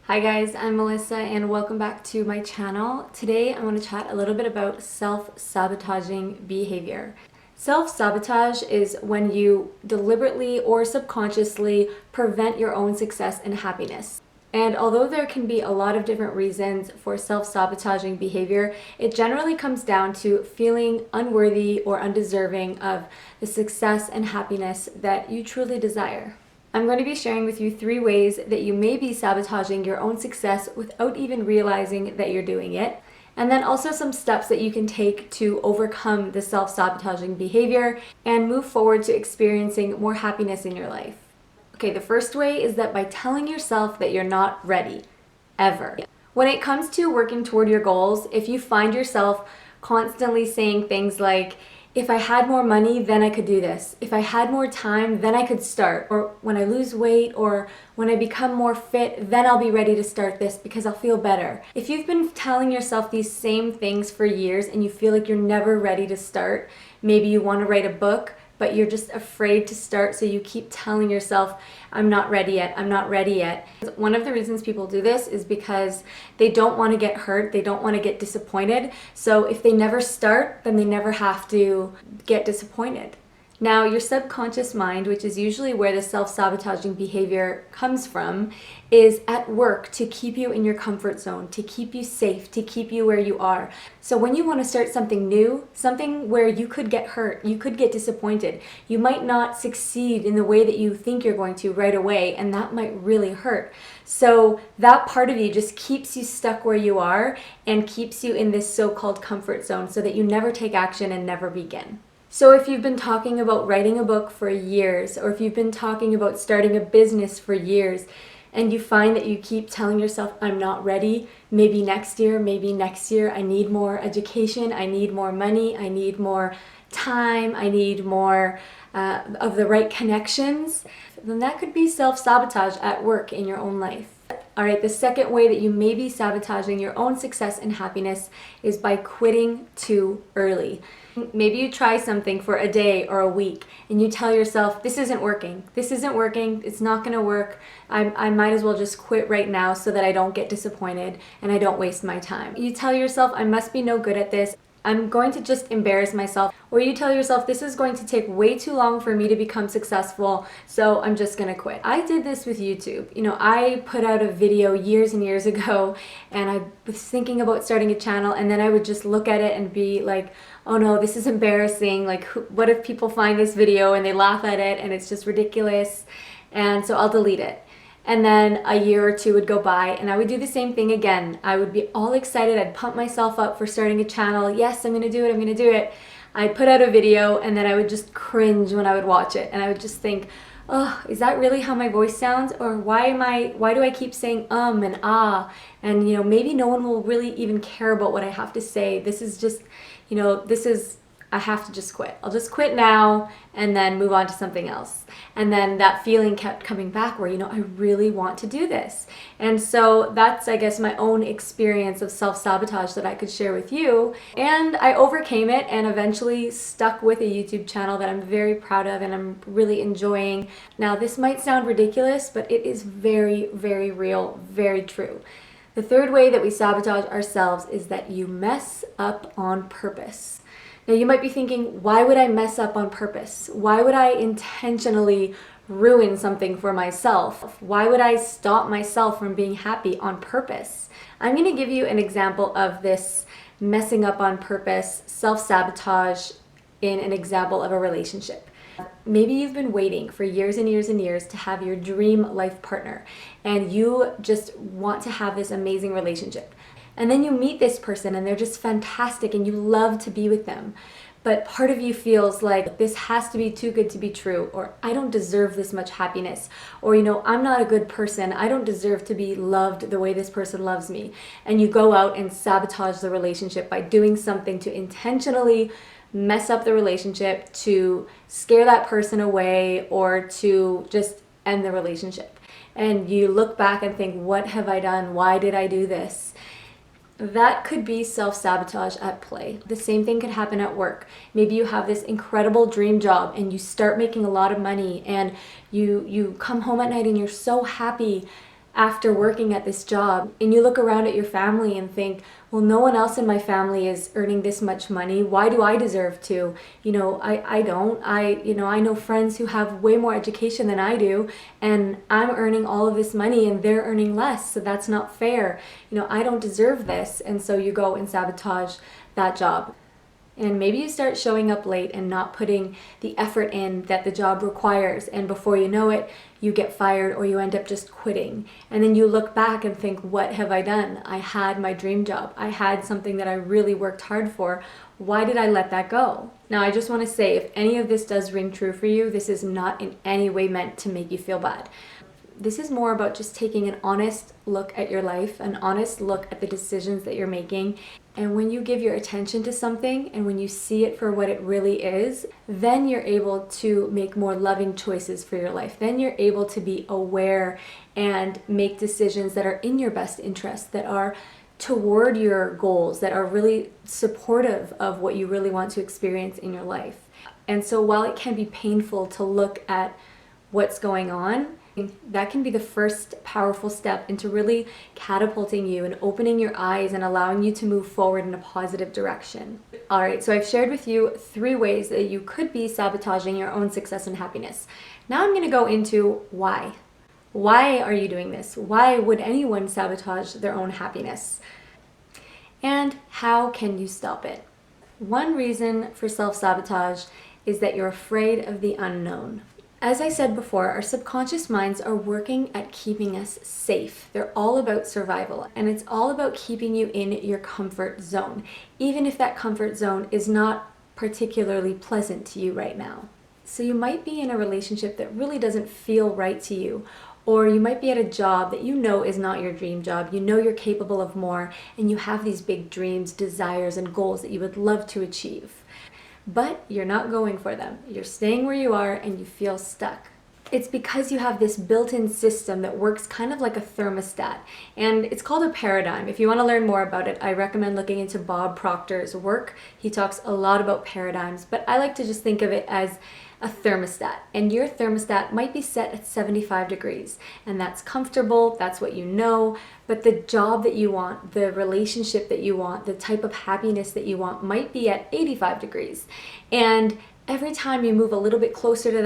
Hi guys, I'm Melissa and welcome back to my channel. Today I want to chat a little bit about self-sabotaging behavior. Self-sabotage is when you deliberately or subconsciously prevent your own success and happiness. And although there can be a lot of different reasons for self-sabotaging behavior, it generally comes down to feeling unworthy or undeserving of the success and happiness that you truly desire. I'm going to be sharing with you 3 ways that you may be sabotaging your own success without even realizing that you're doing it. And then also some steps that you can take to overcome the self-sabotaging behavior and move forward to experiencing more happiness in your life. Okay, the first way is that by telling yourself that you're not ready, ever. When it comes to working toward your goals, if you find yourself constantly saying things like, if I had more money, then I could do this. If I had more time, then I could start. Or when I lose weight, or when I become more fit, then I'll be ready to start this because I'll feel better. If you've been telling yourself these same things for years and you feel like you're never ready to start, maybe you want to write a book, but you're just afraid to start, so you keep telling yourself, I'm not ready yet, I'm not ready yet. One of the reasons people do this is because they don't want to get hurt, they don't want to get disappointed, so if they never start, then they never have to get disappointed. Now, your subconscious mind, which is usually where the self-sabotaging behavior comes from, is at work to keep you in your comfort zone, to keep you safe, to keep you where you are. So when you want to start something new, something where you could get hurt, you could get disappointed, you might not succeed in the way that you think you're going to right away, and that might really hurt. So that part of you just keeps you stuck where you are and keeps you in this so-called comfort zone so that you never take action and never begin. So if you've been talking about writing a book for years, or if you've been talking about starting a business for years, and you find that you keep telling yourself, I'm not ready, maybe next year, I need more education, I need more money, I need more time, I need more of the right connections, then that could be self-sabotage at work in your own life. All right, the second way that you may be sabotaging your own success and happiness is by quitting too early. Maybe you try something for a day or a week and you tell yourself, this isn't working, it's not gonna work, I might as well just quit right now so that I don't get disappointed and I don't waste my time. You tell yourself, I must be no good at this, I'm going to just embarrass myself. Or you tell yourself, this is going to take way too long for me to become successful, so I'm just gonna quit. I did this with YouTube. You know, I put out a video years and years ago, and I was thinking about starting a channel, and then I would just look at it and be like, oh no, this is embarrassing. Like, what if people find this video and they laugh at it and it's just ridiculous? And so I'll delete it. And then a year or 2 would go by and I would do the same thing again. I would be all excited. I'd pump myself up for starting a channel. Yes, I'm gonna do it, I'm gonna do it. I'd put out a video and then I would just cringe when I would watch it. And I would just think, oh, is that really how my voice sounds? Or why do I keep saying and ah? And you know, maybe no one will really even care about what I have to say. This is just, you know, I have to just quit. I'll just quit now and then move on to something else. And then that feeling kept coming back where, you know, I really want to do this. And so that's, I guess, my own experience of self-sabotage that I could share with you. And I overcame it and eventually stuck with a YouTube channel that I'm very proud of and I'm really enjoying. Now, this might sound ridiculous, but it is very, very real, very true. The third way that we sabotage ourselves is that you mess up on purpose. Now you might be thinking, why would I mess up on purpose? Why would I intentionally ruin something for myself? Why would I stop myself from being happy on purpose? I'm going to give you an example of this messing up on purpose, self-sabotage in an example of a relationship. Maybe you've been waiting for years and years and years to have your dream life partner and you just want to have this amazing relationship. And then you meet this person and they're just fantastic and you love to be with them. But part of you feels like this has to be too good to be true, or I don't deserve this much happiness, or you know, I'm not a good person, I don't deserve to be loved the way this person loves me. And you go out and sabotage the relationship by doing something to intentionally mess up the relationship, to scare that person away, or to just end the relationship. And you look back and think, what have I done? Why did I do this? That could be self-sabotage at play. The same thing could happen at work. Maybe you have this incredible dream job and you start making a lot of money and you come home at night and you're so happy after working at this job, and you look around at your family and think, well, no one else in my family is earning this much money. Why do I deserve to? I don't. I know friends who have way more education than I do, and I'm earning all of this money and they're earning less, so that's not fair. I don't deserve this. And so you go and sabotage that job. And maybe you start showing up late and not putting the effort in that the job requires. And before you know it, you get fired or you end up just quitting. And then you look back and think, what have I done? I had my dream job. I had something that I really worked hard for. Why did I let that go? Now, I just want to say, if any of this does ring true for you, this is not in any way meant to make you feel bad. This is more about just taking an honest look at your life, an honest look at the decisions that you're making. And when you give your attention to something and when you see it for what it really is, then you're able to make more loving choices for your life. Then you're able to be aware and make decisions that are in your best interest, that are toward your goals, that are really supportive of what you really want to experience in your life. And so while it can be painful to look at what's going on, that can be the first powerful step into really catapulting you and opening your eyes and allowing you to move forward in a positive direction. All right, so I've shared with you 3 ways that you could be sabotaging your own success and happiness. Now I'm going to go into why. Why are you doing this? Why would anyone sabotage their own happiness? And how can you stop it? One reason for self-sabotage is that you're afraid of the unknown. As I said before, our subconscious minds are working at keeping us safe. They're all about survival, and it's all about keeping you in your comfort zone, even if that comfort zone is not particularly pleasant to you right now. So you might be in a relationship that really doesn't feel right to you, or you might be at a job that you know is not your dream job. You know you're capable of more, and you have these big dreams, desires, and goals that you would love to achieve. But you're not going for them. You're staying where you are and you feel stuck. It's because you have this built-in system that works kind of like a thermostat, and it's called a paradigm. If you want to learn more about it, I recommend looking into Bob Proctor's work. He talks a lot about paradigms, but I like to just think of it as a thermostat, and your thermostat might be set at 75 degrees, and that's comfortable, that's what you know, but the job that you want, the relationship that you want, the type of happiness that you want might be at 85 degrees. And every time you move a little bit closer to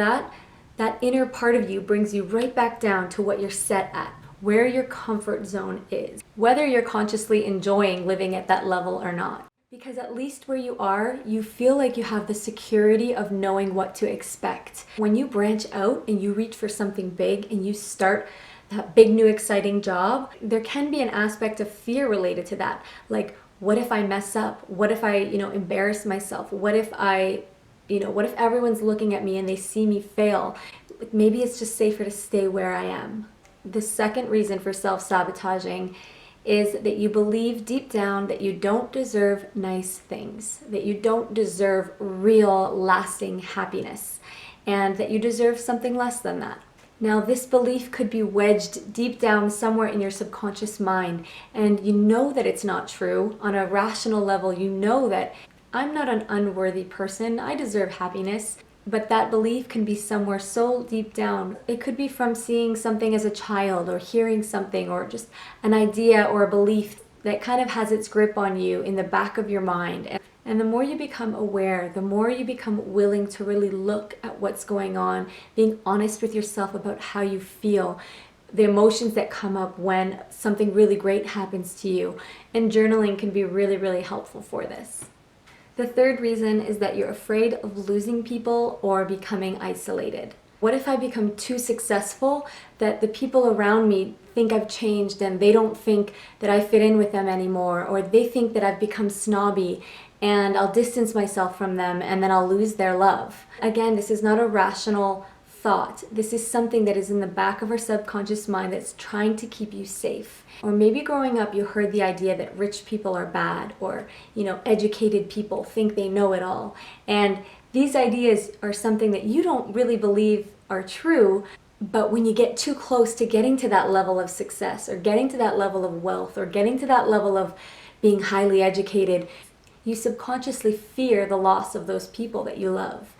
that inner part of you brings you right back down to what you're set at, where your comfort zone is, whether you're consciously enjoying living at that level or not. Because at least where you are, you feel like you have the security of knowing what to expect. When you branch out and you reach for something big and you start that big new exciting job, there can be an aspect of fear related to that. Like, what if I mess up? What if I, embarrass myself? What if what if everyone's looking at me and they see me fail? Maybe it's just safer to stay where I am. The second reason for self-sabotaging is that you believe deep down that you don't deserve nice things, that you don't deserve real, lasting happiness, and that you deserve something less than that. Now, this belief could be wedged deep down somewhere in your subconscious mind, and you know that it's not true. On a rational level, you know that I'm not an unworthy person, I deserve happiness. But that belief can be somewhere so deep down. It could be from seeing something as a child, or hearing something, or just an idea or a belief that kind of has its grip on you in the back of your mind. And the more you become aware, the more you become willing to really look at what's going on, being honest with yourself about how you feel, the emotions that come up when something really great happens to you. And journaling can be really, really helpful for this. The third reason is that you're afraid of losing people or becoming isolated. What if I become too successful that the people around me think I've changed and they don't think that I fit in with them anymore, or they think that I've become snobby and I'll distance myself from them and then I'll lose their love? Again, this is not a rational thought. This is something that is in the back of our subconscious mind that's trying to keep you safe. Or maybe growing up you heard the idea that rich people are bad, or educated people think they know it all. And these ideas are something that you don't really believe are true, but when you get too close to getting to that level of success, or getting to that level of wealth, or getting to that level of being highly educated, you subconsciously fear the loss of those people that you love.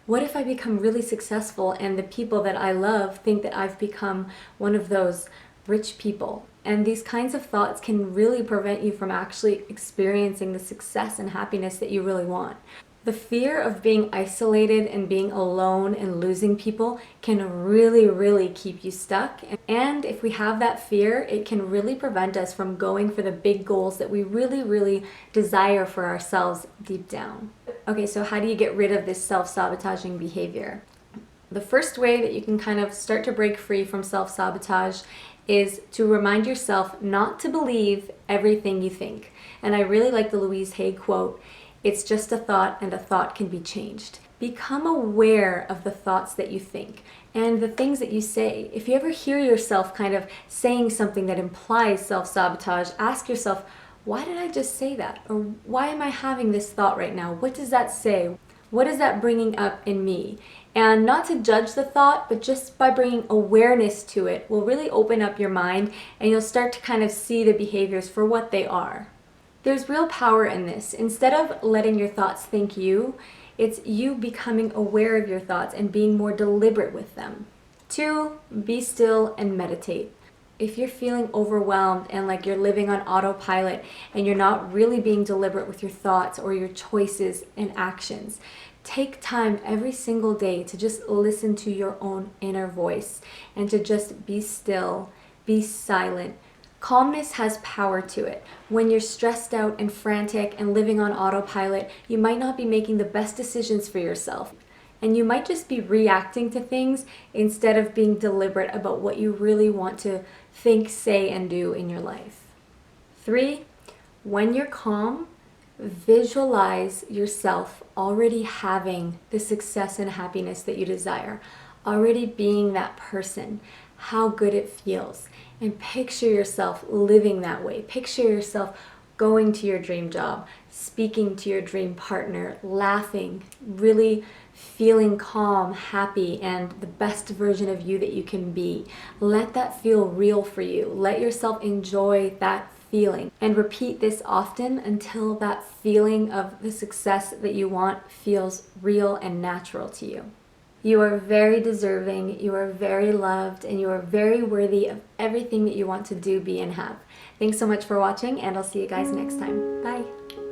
What if I become really successful and the people that I love think that I've become one of those rich people. And these kinds of thoughts can really prevent you from actually experiencing the success and happiness that you really want. The fear of being isolated and being alone and losing people can really, really keep you stuck. And if we have that fear, it can really prevent us from going for the big goals that we really, really desire for ourselves deep down. Okay, so how do you get rid of this self-sabotaging behavior? The first way that you can kind of start to break free from self-sabotage is to remind yourself not to believe everything you think. And I really like the Louise Hay quote, "It's just a thought and a thought can be changed." Become aware of the thoughts that you think and the things that you say. If you ever hear yourself kind of saying something that implies self-sabotage, ask yourself, why did I just say that? Or why am I having this thought right now? What does that say? What is that bringing up in me? And not to judge the thought, but just by bringing awareness to it will really open up your mind, and you'll start to kind of see the behaviors for what they are. There's real power in this. Instead of letting your thoughts think you, it's you becoming aware of your thoughts and being more deliberate with them. 2, be still and meditate. If you're feeling overwhelmed and like you're living on autopilot and you're not really being deliberate with your thoughts or your choices and actions, take time every single day to just listen to your own inner voice and to just be still, be silent. Calmness has power to it. When you're stressed out and frantic and living on autopilot, you might not be making the best decisions for yourself. And you might just be reacting to things instead of being deliberate about what you really want to think, say, and do in your life. 3, when you're calm, visualize yourself already having the success and happiness that you desire, already being that person, how good it feels. And picture yourself living that way. Picture yourself going to your dream job, speaking to your dream partner, laughing, really feeling calm, happy, and the best version of you that you can be. Let that feel real for you. Let yourself enjoy that feeling. And repeat this often until that feeling of the success that you want feels real and natural to you. You are very deserving, you are very loved, and you are very worthy of everything that you want to do, be, and have. Thanks so much for watching, and I'll see you guys next time. Bye!